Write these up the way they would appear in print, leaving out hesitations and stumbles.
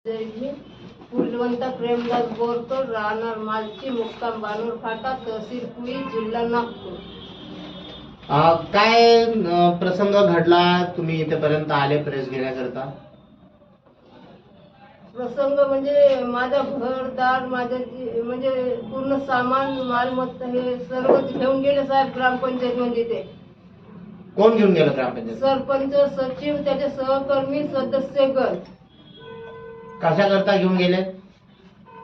फुलवंत प्रेमदास बोरकर, राहणार मालची, मुक्काम बानूर फाटा, तहसील पुरी, जिल्हा नागपूर. काय प्रसंग घडला, तुम्ही इथेपर्यंत आले प्रेस घेण्याकरता? प्रसंग म्हणजे माझा घरदार, म्हणजे पूर्ण सामान मालमत्ता हे सर्व घेऊन गेले साहेब ग्रामपंचायत मध्ये. ते कोण घेऊन गेलं ग्रामपंचायत? सरपंच, सचिव, त्याचे सहकर्मी, सदस्यगण. कशा करता घेऊन गेले?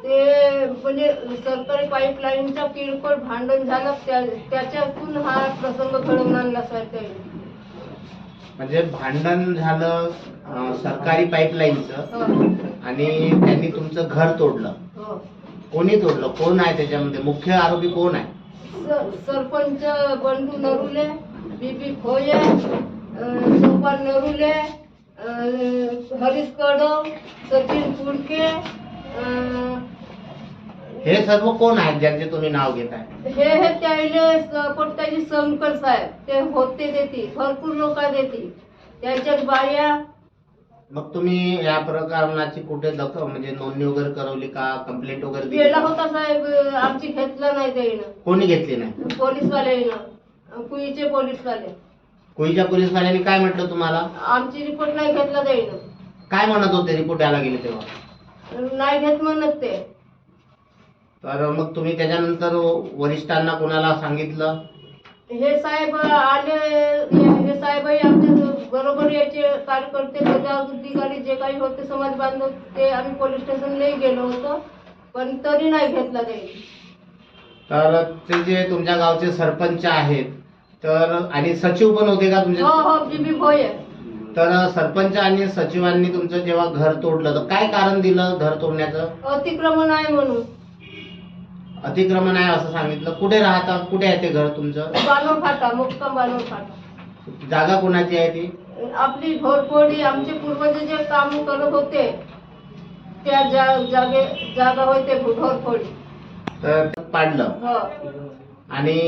ते म्हणजे सरकारी पाईपलाईनच्या किरकोळ भांडण झालं, त्याच्यातून हा प्रसंग घडवून आणला साहेब. म्हणजे भांडण झालं सरकारी पाईपलाईनचं आणि त्यांनी तुमचं घर तोडलं. कोणी तोडलं? कोण आहे त्याच्यामध्ये? मुख्य आरोपी कोण आहे? सरपंच बंडू नरुले, बीबी खोये, सोपान नरुले, हरीश कडव, सचिन कुडके. हे सर्व कोण आहेत ज्यांचे तुम्ही नाव घेताय? हे त्याले सपोर्टाची शंकर साहेब ते होते, देती भरपूर लोक देती त्यांच्यात बाया. मग तुम्ही या प्रकरणाची कुठे दखल म्हणजे नोंदणी वगैरे करवली का? कंप्लेंट वगैरे दिली गेला का? होता साहेब, आमची घेतला नाही त्यानं. कोणी घेतली नाही? पोलीसवाल्यानं, कुईचे पोलीसवाले. कुईच्या पोलीसवाल्यांनी काय म्हटलं तुम्हाला? आमची रिपोर्ट नाही घेतला त्यानं. काय म्हणत होते रिपोर्ट द्यायला गेले तेव्हा? नाही घेत म्हणत ते. तर मग तुम्ही त्याच्यानंतर वरिष्ठांना कोणाला सांगितलं? हे साहेब आले, हे साहेबही आमच्या बरोबर याचे कार्यकर्ते, पदाधिकारी जे काही होते समाज बांधव, ते आम्ही पोलीस स्टेशनलाही गेलो होतो, पण तरी नाही घेतला त्यांनी. तर ते जे तुमच्या गावचे सरपंच आहेत तर आणि सचिव पण होते का तुमचे? हो, बीबी भोये. तर सरपंच आणि सचिवांनी तुमचं जेव्हा घर तोडलं तर काय कारण दिलं घर तोडण्याचं? अतिक्रमण आहे म्हणून. अतिक्रमण आहे असं सांगितलं. कुठे राहतात? कुठे आहे ते घर तुमचं? बानूर फाटा, मुक्काम बानूर फाटा. जागा कोणाची आहे ती? आपली घोरपडी. आमचे पूर्वज जे काम करत होते त्या जागा होते घोरपडी. तर पाडलं. हो. आणि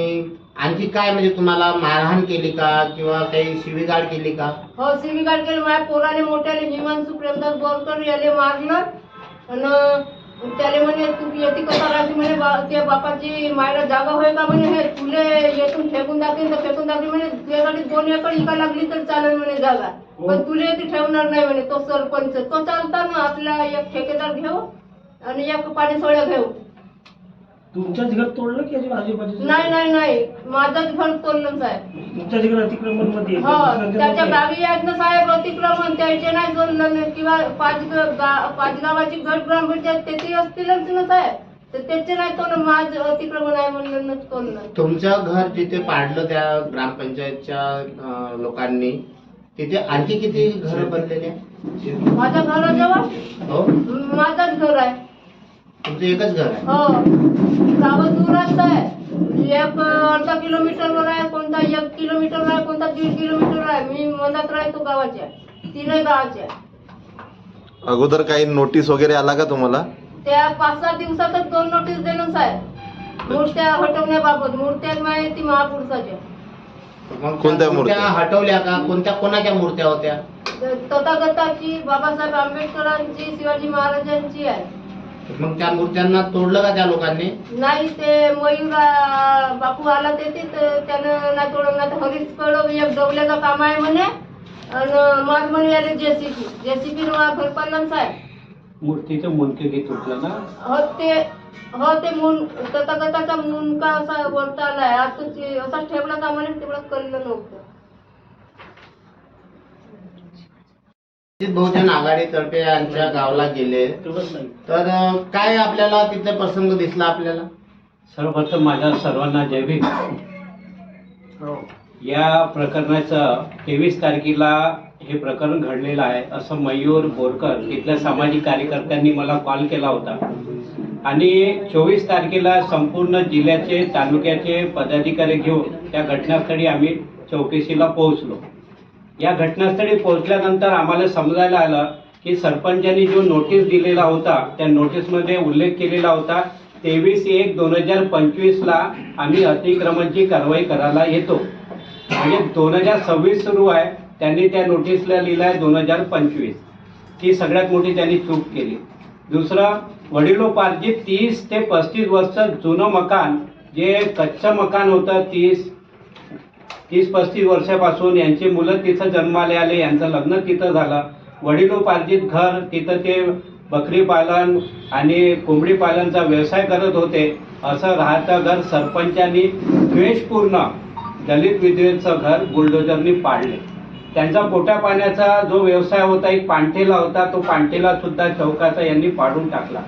आणखी काय म्हणजे तुम्हाला मारहाण केली का किंवा काही शिवीगाळ केली का? हो, शिवीगाळ केली. माझ्या पोराने मोठ्याने हिमांशू प्रेमदास बोरकर याले मारलं आणि त्याले म्हणे तू येते कसा राहते म्हणे, त्या बापाची मायला जागा होय का म्हणे, हे तुले येथून फेकून दाखवेन तर फेकून दाखवेन म्हणे, तुझ्यासाठी 2 एकर इका लागली तर चालेल म्हणे जागा, पण तुले येथे ठेवणार नाही म्हणे. तो सरपंच तो चालताना आपला एक ठेकेदार घेऊ आणि एक पाणी सोड्या घेऊ. तुमच्याच घर तोडलं की आजूबाजूचं? नाही, माझंच घर तोडलं साहेब. तुमच्याच घर अतिक्रमण मध्ये? हो, त्याच्या गावी आहेत ना साहेब अतिक्रमण, त्याचे नाही जोडलं. किंवा 5 गावाची गट ग्रामपंचायत त्याची असतीलच ना साहेब, तर त्याचे नाही तोडलं. माझं अतिक्रमण आहे म्हणून तोडलं. तुमचं घर जिथे पाडलं त्या ग्रामपंचायतच्या लोकांनी, तिथे आणखी किती घर बनलेले आहे? माझ्या घराजवळ हो, माझंच घर आहे. तुमचं एकच घर आहे? हो, गाव दूरच आहे. एक अर्धा किलोमीटरवर आहे, कोणता 1 किलोमीटर आहे, कोणता 1.5 किलोमीटर आहे. मी मनात राहतो गावाच्या, 3 गावाच्या. अगोदर काही नोटीस वगैरे आला का तुम्हाला? त्या 5-6 दिवसातच 2 नोटीस दिलं साहेब, मूर्त्या हटवण्याबाबत. मूर्त्या माहिती महापुरुषाच्या. मग कोणत्या मूर्त्या हटवल्या का? कोणाच्या मूर्त्या होत्या? तथागताची, बाबासाहेब आंबेडकरांची, शिवाजी महाराजांची आहे. मग त्या मूर्त्यांना तोडलं का त्या लोकांनी? नाही, ते मयूरा बापू आला ते त्यानं नाही तोडलं. नाही तर हरीश कडव एक डवल्याचं काम आहे म्हणे आणि माझ म्हणे याले जेसीबी भरपाडलं साहेब. मूर्तीचं मुंडके घेत तुटलं ना? हो, ते तथागताचा मुंडका असा वरता आलाय. आता असाच ठेवला का म्हणे, तेवढं कळलं नव्हतं. बहुजन आघाडीतर्फे यांच्या गावाला गेले तर काय आपल्याला तिथे प्रसंग दिसला आपल्याला? सर्वप्रथम माझ्या सर्वांना जय भीम. या प्रकरणाचं 23 तारखेला हे प्रकरण घडलेलं आहे असं मयूर बोरकर तिथल्या सामाजिक कार्यकर्त्यांनी मला कॉल केला होता आणि 24 तारखेला संपूर्ण जिल्ह्याचे तालुक्याचे पदाधिकारी घेऊन त्या घटनास्थळी आम्ही चौकशीला पोहोचलो. या घटनास्थळी पोहोचल्यानंतर आम्हाला समजायला आलं की सरपंचांनी जो नोटीस दिलेला होता त्या नोटीसमध्ये उल्लेख केलेला होता 23/1/2025 आम्ही अतिक्रमणची कारवाई करायला येतो. म्हणजे 2026 सुरू आहे, त्यांनी त्या नोटीसला लिहिलं आहे 2025. ही सगळ्यात मोठी त्यांनी चूक केली. दुसरं, वडिलोपार्जित 30 ते 35 वर्ष जुनं मकान, जे कच्चं मकान होतं, 30-35 वर्षापासून यांची मुलं तिथं जन्माला आले, यांचं लग्न तिथं झालं. वडिलोपार्जित घर, तिथं ते बकरी पालन आणि कोंबडी पालनचा व्यवसाय करत होते. असं राहतं घर सरपंचांनी द्वेषपूर्ण दलित विधवेचं घर बुलडोजरनी पाडले. त्यांचा पोटा पाण्याचा जो व्यवसाय होता, एक पांठेला होता, तो पांठेला सुद्धा चौकाचा यांनी पाडून टाकला.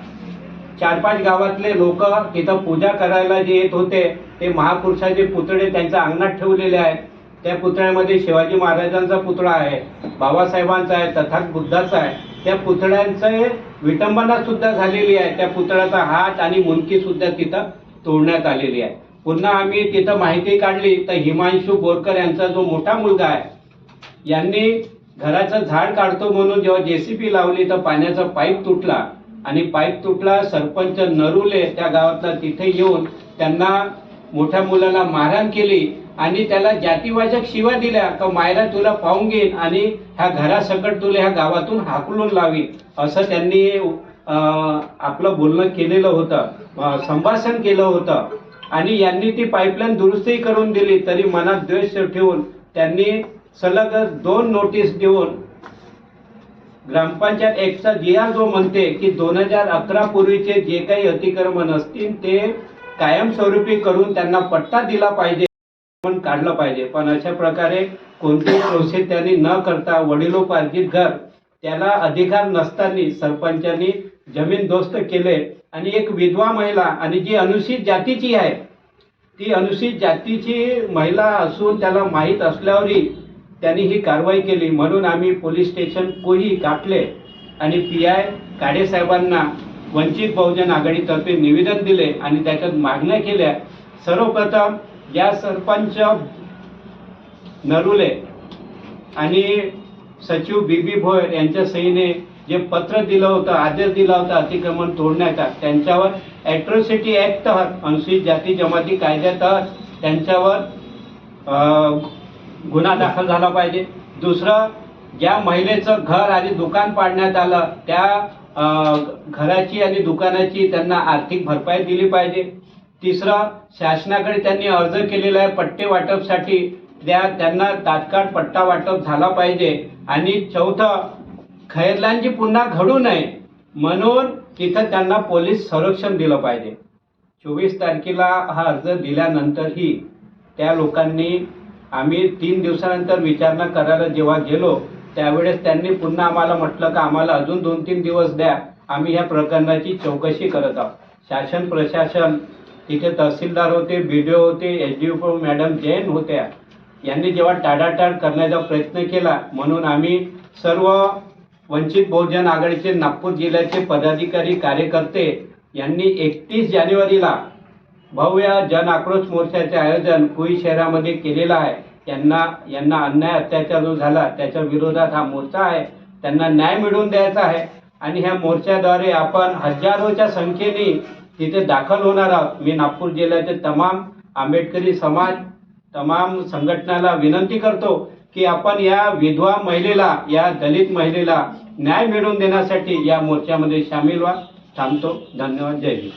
4-5 गावातले लोक तिथं पूजा करायला जे येत होते, ते महापुरुषाचे पुतळे त्यांच्या अंगणात ठेवलेले आहेत. त्या पुतळ्यामध्ये शिवाजी महाराजांचा पुतळा आहे, बाबासाहेबांचा आहे, तथागत बुद्धाचा आहे. त्या पुतळ्यांचे विटंबना सुद्धा झालेली आहे. त्या पुतळ्याचा हात आणि मुंडकी सुद्धा तिथं तोडण्यात आलेली आहे. पुन्हा आम्ही तिथं माहिती काढली तर हिमांशू बोरकर यांचा जो मोठा मुलगा आहे, यांनी घराचं झाड काढतो म्हणून जेव्हा JCB लावली तर पाण्याचा पाईप तुटला आणि पाईप तुटला. सरपंच नरुले त्या गावातला तिथे येऊन त्यांना मोठ्या मुलाला मारहाण केली आणि त्याला जातीवाचक शिव्या दिल्या का मायरा तुला पाहून घेईन आणि ह्या घरासकट तुला ह्या गावातून हाकलून लावी, असं त्यांनी आपलं बोलणं केलेलं होतं, संभाषण केलं होतं. आणि यांनी ती पाईपलाईन दुरुस्ती करून दिली, तरी मनात द्वेष ठेवून त्यांनी सलग 2 नोटीस देऊन ग्रामपंचायत ऍक्टचा GR जो म्हणते की 2011 पूर्वीचे जे काही अतिक्रमण असतील ते कायमस्वरूपी करून त्यांना पट्टा दिला पाहिजे, पण काढलं पाहिजे. पण अशा प्रकारे कोणतीही प्रोसेस त्यांनी न करता वडिलोपार्जित घर, त्याला अधिकार नसताना सरपंचांनी जमीनदोस्त केले. आणि एक विधवा महिला आणि जी अनुसूचित जातीची आहे, ती अनुसूचित जातीची महिला असून त्याला माहीत असल्यावरही त्यांनी ही कारवाई केली. म्हणून आम्ही पोलीस स्टेशन कोही गाठले आणि PI काडे साहेबांना वंचित बहुजन आघाडीतर्फे निवेदन दिले आणि त्याच्यात मागण्या केल्या. सर्वप्रथम या सरपंच नरुले आणि सचिव BB भोयर यांच्या सहीने जे पत्र दिलं होतं, आदेश दिला होता अतिक्रमण तोडण्याचा, त्यांच्यावर ॲट्रॉसिटी ॲक्ट तहत, अनुसूचित जाती जमाती कायद्यातहत त्यांच्यावर गुन्हा दाखल झाला पाहिजे. दुसरं, ज्या महिलेचं घर आणि दुकान पाडण्यात आलं त्या घराची आणि दुकानाची त्यांना आर्थिक भरपाई दिली पाहिजे. तिसरं, शासनाकडे त्यांनी अर्ज केलेला आहे पट्टे वाटपसाठी, त्यांना तात्काळ पट्टा वाटप झाला पाहिजे. आणि चौथं, खैरलांची पुन्हा घडू नये म्हणून तिथं त्यांना पोलीस संरक्षण दिलं पाहिजे. 24 तारखेला हा अर्ज दिल्यानंतरही त्या लोकांनी, आम्ही 3 दिवसानंतर विचारणा करायला जेव्हा गेलो त्यावेळेस त्यांनी पुन्हा आम्हाला म्हटलं का आम्हाला अजून 2-3 दिवस द्या, आम्ही ह्या प्रकरणाची चौकशी करत आहोत. शासन प्रशासन, तिथे तहसीलदार होते, BDO होते, SDO मॅडम जैन होत्या, यांनी जेव्हा टाळाटाळ करण्याचा प्रयत्न केला. म्हणून आम्ही सर्व वंचित बहुजन आघाडीचे नागपूर जिल्ह्याचे पदाधिकारी कार्यकर्ते यांनी 31 जानेवारीला भव्य जन आक्रोश मोर्चाचे आयोजन कुई शहरामध्ये केलेलं आहे. यांना अन्याय अत्याचार जो झाला त्याच्या विरोधात हा मोर्चा आहे, त्यांना न्याय मिळवून द्यायचा आहे. आणि ह्या मोर्चाद्वारे आपण हजारोच्या संख्येने तिथे दाखल होणार आहोत. मी नागपूर जिल्ह्याचे तमाम आंबेडकरी समाज, तमाम संघटनाला विनंती करतो की आपण या विधवा महिलेला, या दलित महिलेला न्याय मिळवून देण्यासाठी या मोर्चामध्ये सामील व्हा. थांबतो. धन्यवाद. जय हिंद.